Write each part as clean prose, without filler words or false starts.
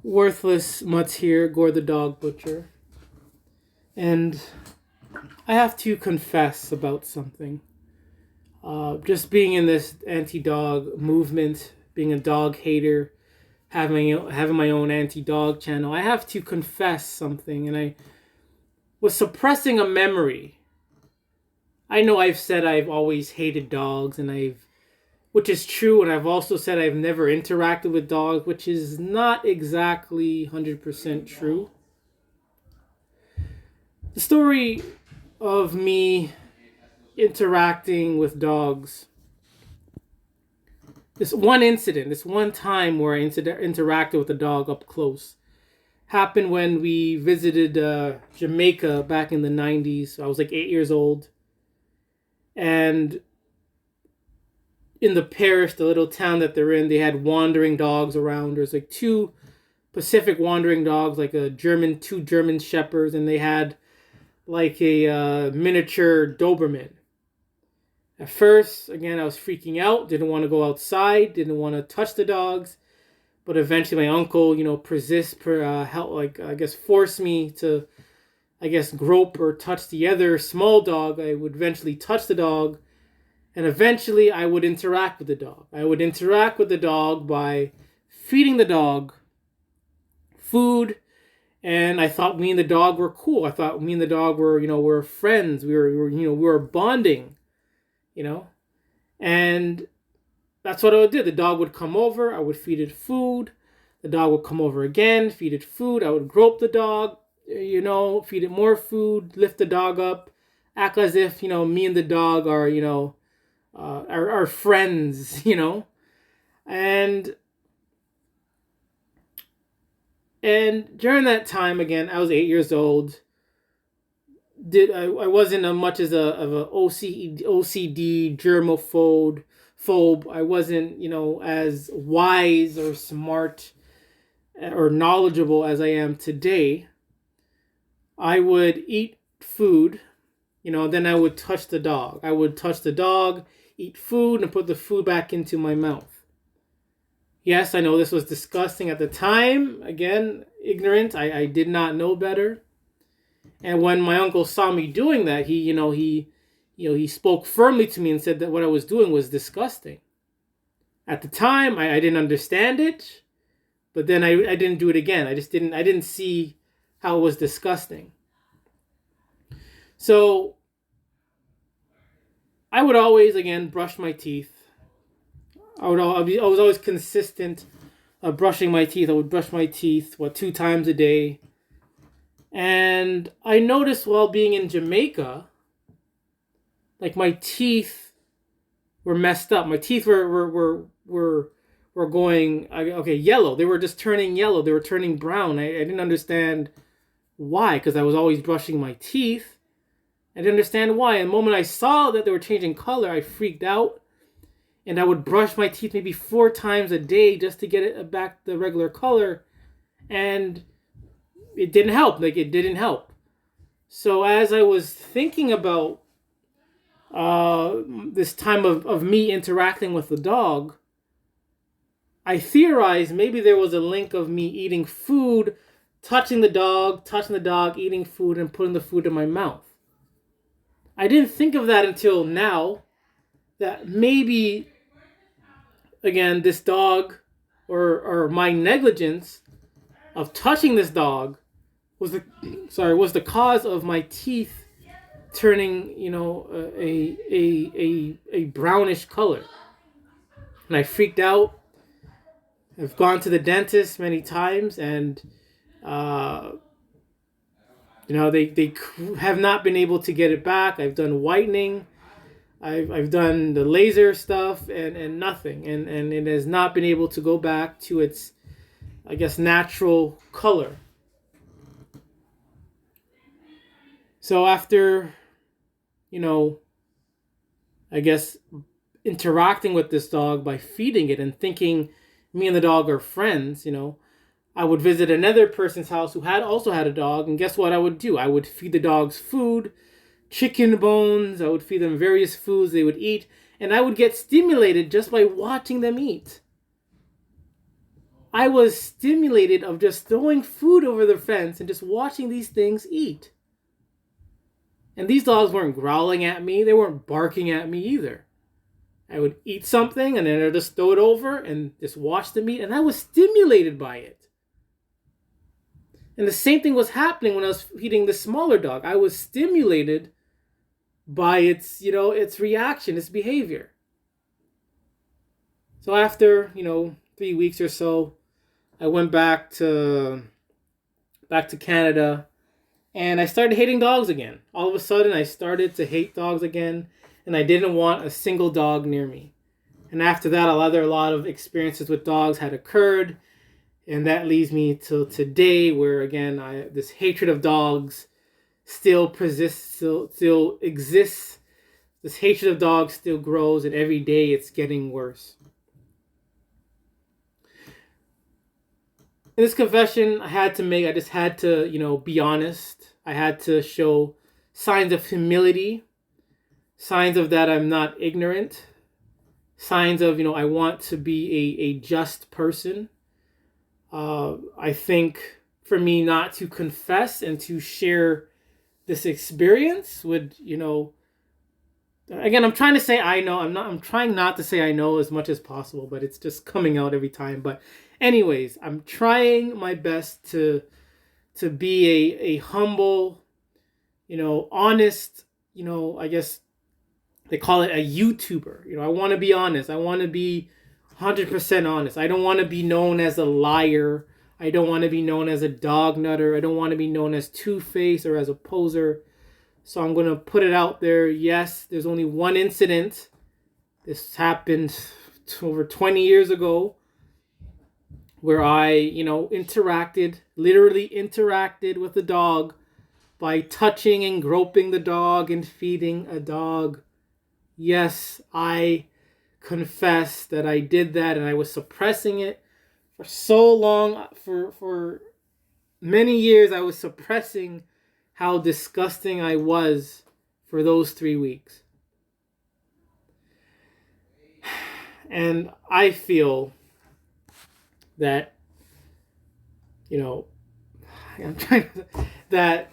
Worthless Mutts here, Gore the dog butcher. And I have to confess about something. Just being in this anti-dog movement, being a dog hater, having my own anti-dog channel, I have to confess something. And I was suppressing a memory. I know I've said I've always hated dogs, which is true, and I've also said I've never interacted with dogs, which is not exactly 100% true. The story of me interacting with dogs, this one time where I interacted with a dog up close, happened when we visited Jamaica back in the 90s. I was like 8 years old. And in the parish, the little town that they're in, they had wandering dogs around. There's like two Pacific wandering dogs, like two German shepherds, and they had like a miniature Doberman. At first, again, I was freaking out, didn't want to go outside, didn't want to touch the dogs, but eventually my uncle, forced me to, grope or touch the other small dog. I would eventually touch the dog, and eventually I would interact with the dog. I would interact with the dog by feeding the dog food, and I thought me and the dog were cool. I thought me and the dog were friends. We were bonding, and that's what I would do. The dog would come over, I would feed it food. The dog would come over again, feed it food. I would grope the dog, feed it more food, lift the dog up, act as if, me and the dog are, are friends, And during that time, again, I was 8 years old. I wasn't as much as of a OCD germaphobe. I wasn't, as wise or smart or knowledgeable as I am today. I would eat food, then I would touch the dog. I would touch the dog, eat food, and put the food back into my mouth. Yes, I know this was disgusting at the time. Again, ignorant. I did not know better. And when my uncle saw me doing that, he spoke firmly to me and said that what I was doing was disgusting. At the time, I didn't understand it, but then I didn't do it again. I didn't see how it was disgusting. So I would always, again, brush my teeth. I was always consistent of brushing my teeth. I would brush my teeth, 2 times a day. And I noticed while being in Jamaica, like my teeth were messed up. My teeth were going yellow. They were just turning yellow. They were turning brown. I didn't understand why, because I was always brushing my teeth. I didn't understand why. And the moment I saw that they were changing color, I freaked out. And I would brush my teeth maybe 4 times a day just to get it back the regular color. And it didn't help. It didn't help. So as I was thinking about this time of me interacting with the dog, I theorized maybe there was a link of me eating food, touching the dog, eating food, and putting the food in my mouth. I didn't think of that until now, that maybe, again, this dog or my negligence of touching this dog was the cause of my teeth turning, a brownish color. And I freaked out. I've gone to the dentist many times, and they have not been able to get it back. I've done whitening. I've done the laser stuff and nothing. And it has not been able to go back to its, natural color. So after, interacting with this dog by feeding it and thinking me and the dog are friends, I would visit another person's house who also had a dog, and guess what I would do? I would feed the dogs food, chicken bones. I would feed them various foods they would eat, and I would get stimulated just by watching them eat. I was stimulated of just throwing food over the fence and just watching these things eat. And these dogs weren't growling at me. They weren't barking at me either. I would eat something and then I'd just throw it over and just watch them eat. And I was stimulated by it. And the same thing was happening when I was feeding the smaller dog. I was stimulated by its, its reaction, its behavior. So after, 3 weeks or so, I went back to Canada, and I started hating dogs again. All of a sudden, I started to hate dogs again, and I didn't want a single dog near me. And after that, a lot of experiences with dogs had occurred, and that leads me to today, where again, this hatred of dogs still persists, still exists. This hatred of dogs still grows, and every day it's getting worse. In this confession I just had to, be honest. I had to show signs of humility, signs of that I'm not ignorant, signs of, I want to be a just person. I think for me not to confess and to share this experience would, again, I'm trying to say I know. I'm trying not to say I know as much as possible, but it's just coming out every time. But anyways, I'm trying my best to be a humble, honest, I guess they call it a YouTuber. I want to be honest. I want to be 100% honest. I don't want to be known as a liar. I don't want to be known as a dog nutter. I don't want to be known as two-faced or as a poser. So I'm going to put it out there. Yes, there's only one incident. This happened over 20 years ago where I, literally interacted with the dog by touching and groping the dog and feeding a dog. Yes, I confess that I did that, and I was suppressing it for so long. For many years, I was suppressing how disgusting I was for those 3 weeks. And I feel that, that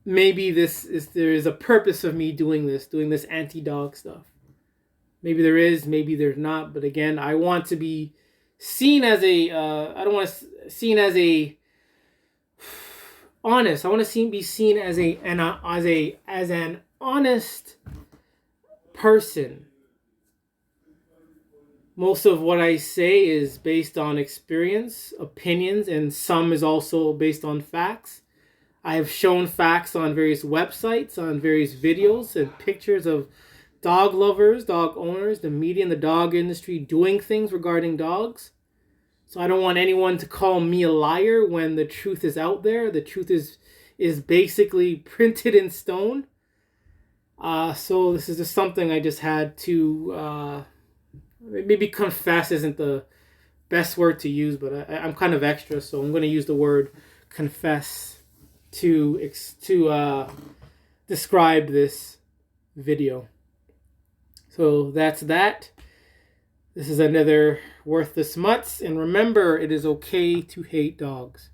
maybe there is a purpose of me doing this anti-dog stuff. Maybe there is, maybe there's not. But again, I want to be seen as I don't want to seen as a honest. I want to be seen as an honest person. Most of what I say is based on experience, opinions, and some is also based on facts. I have shown facts on various websites, on various videos and pictures of dog lovers, dog owners, the media and the dog industry doing things regarding dogs. So I don't want anyone to call me a liar when the truth is out there. The truth is basically printed in stone. So this is just something I just had to maybe confess isn't the best word to use, but I'm kind of extra, so I'm going to use the word confess to describe this video. So that's that. This is another Worthless Mutts, and remember, it is okay to hate dogs.